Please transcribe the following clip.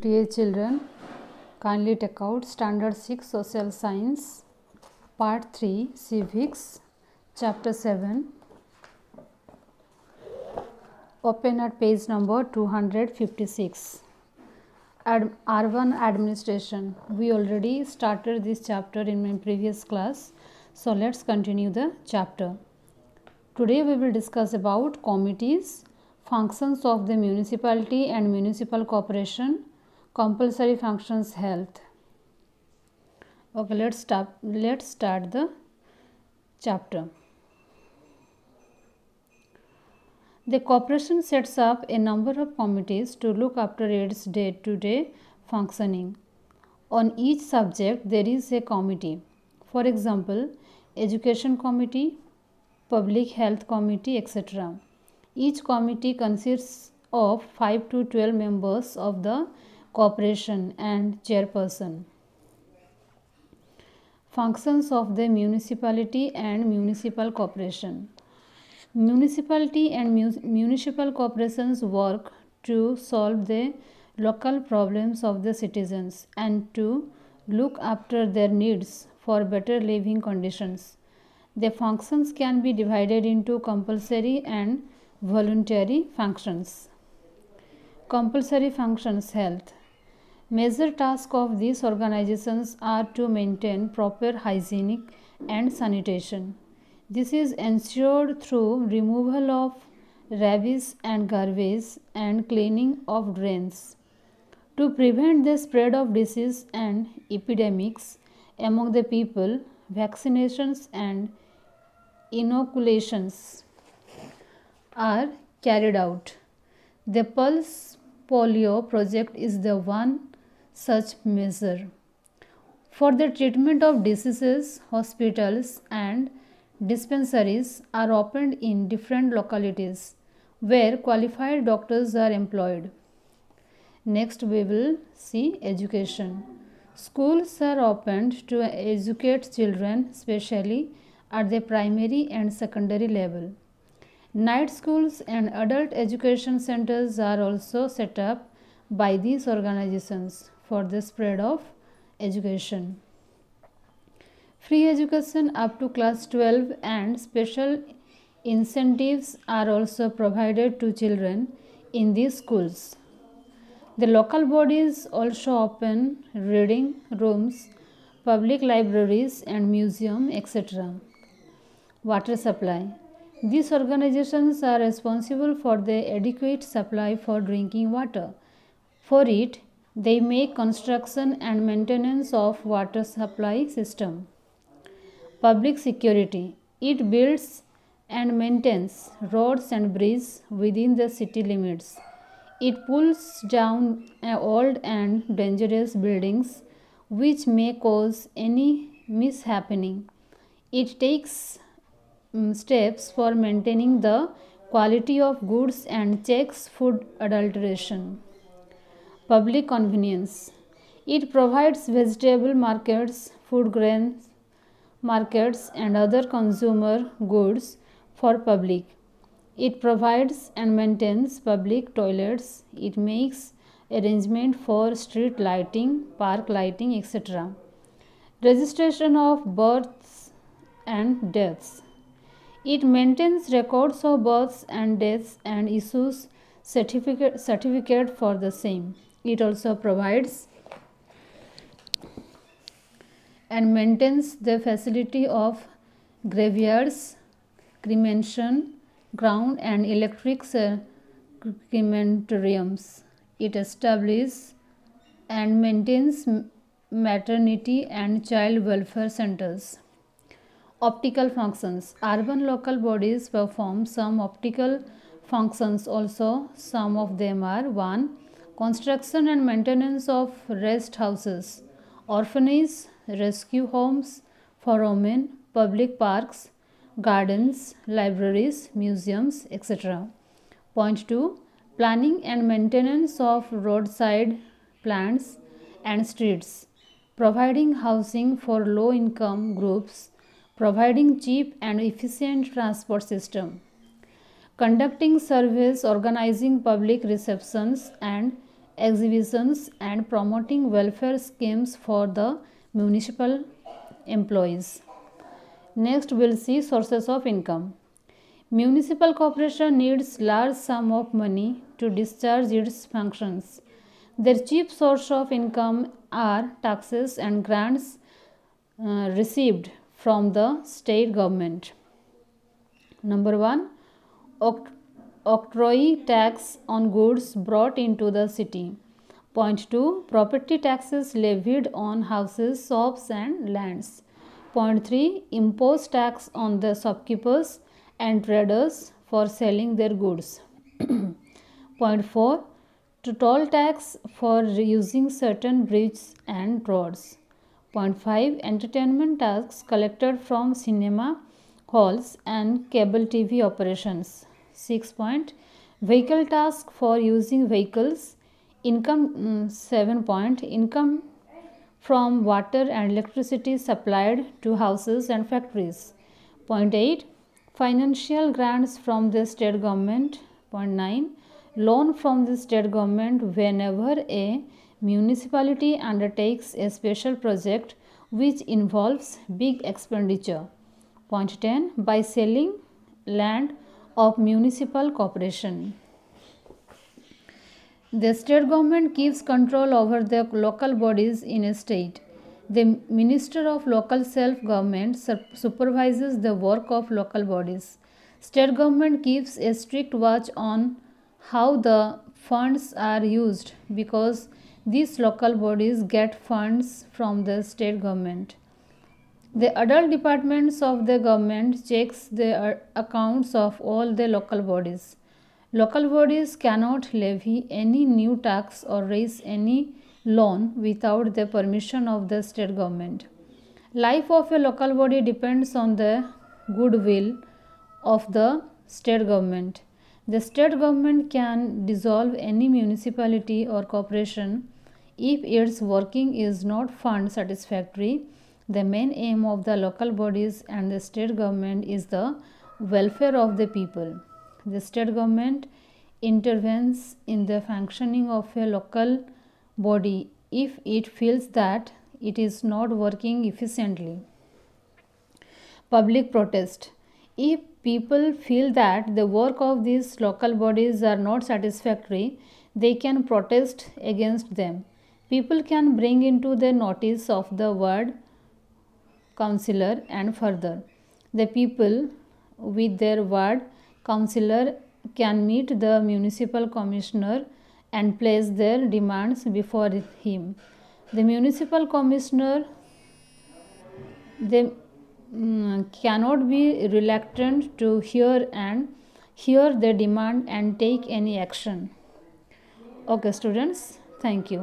Dear children, kindly take out Standard 6 Social Science, Part 3 Civics, Chapter 7. Open at page number 256. Urban Administration. We already started this chapter in my previous class. So let's continue the chapter. Today we will discuss about committees, functions of the municipality and municipal corporation, compulsory functions, health. Okay, let's start the chapter. The corporation sets up a number of committees to look after its day-to-day functioning. On each subject there is a committee. For example, education committee, public health committee, etc. Each committee consists of 5 to 12 members of the corporation and chairperson. Functions of the municipality and municipal corporation. Municipality and municipal corporations work to solve the local problems of the citizens and to look after their needs for better living conditions. The functions can be divided into compulsory and voluntary functions. Compulsory functions, health. Major tasks of these organizations are to maintain proper hygienic and sanitation. This is ensured through removal of rubbish and garbage and cleaning of drains. To prevent the spread of disease and epidemics among the people, vaccinations and inoculations are carried out. The Pulse Polio project is the one such measure. For the treatment of diseases, hospitals and dispensaries are opened in different localities where qualified doctors are employed. Next we will see education. Schools are opened to educate children, especially at the primary and secondary level. Night schools and adult education centers are also set up by these organizations for the spread of education. Free education up to class 12 and special incentives are also provided to children in these schools. The local bodies also open reading rooms, public libraries and museums, etc. Water supply. These organizations are responsible for the adequate supply for drinking water. For it, they make construction and maintenance of water supply system. Public security. It builds and maintains roads and bridges within the city limits. It pulls down old and dangerous buildings which may cause any mishappening. It takes steps for maintaining the quality of goods and checks food adulteration. Public convenience. It provides vegetable markets, food grains markets and other consumer goods for public. It provides and maintains public toilets. It makes arrangement for street lighting, park lighting, etc. Registration of births and deaths. It maintains records of births and deaths and issues certificate for the same. It also provides and maintains the facility of graveyards, cremation ground and electric crematoriums. It establishes and maintains maternity and child welfare centers. Optical functions. Urban local bodies perform some optical functions also. Some of them are 1. Construction and maintenance of rest houses, orphanages, rescue homes for women, public parks, gardens, libraries, museums, etc. Point 2. Planning and maintenance of roadside plants and streets, providing housing for low-income groups, providing cheap and efficient transport system, conducting surveys, organizing public receptions and exhibitions, and promoting welfare schemes for the municipal employees. Next, we'll see sources of income. Municipal corporation needs large sum of money to discharge its functions. Their chief source of income are taxes and grants received from the state government. Number 1, octroi tax on goods brought into the city. Point 2, property taxes levied on houses, shops and lands. Point 3, impose tax on the shopkeepers and traders for selling their goods. Point 4, to toll tax for using certain bridges and roads. Point 5, entertainment tax collected from cinema halls and cable TV operations. 6 point, vehicle tax for using vehicles. Income 7 point, income from water and electricity supplied to houses and factories. Point 8, financial grants from the state government. Point 9, loan from the state government whenever a municipality undertakes a special project which involves big expenditure. Point 10, by selling land of municipal corporation. The state government keeps control over the local bodies in a state. The Minister of Local Self-Government supervises the work of local bodies. State government keeps a strict watch on how the funds are used because these local bodies get funds from the state government. The adult departments of the government checks the accounts of all the local bodies. Local bodies cannot levy any new tax or raise any loan without the permission of the state government. Life of a local body depends on the goodwill of the state government. The state government can dissolve any municipality or corporation if its working is not found satisfactory. The main aim of the local bodies and the state government is the welfare of the people. The state government intervenes in the functioning of a local body if it feels that it is not working efficiently. Public protest. If people feel that the work of these local bodies are not satisfactory, they can protest against them. People can bring into the notice of the ward councillor and further. The people with their ward councillor can meet the municipal commissioner and place their demands before him. The municipal commissioner cannot be reluctant to hear the demand and take any action. Okay students, thank you.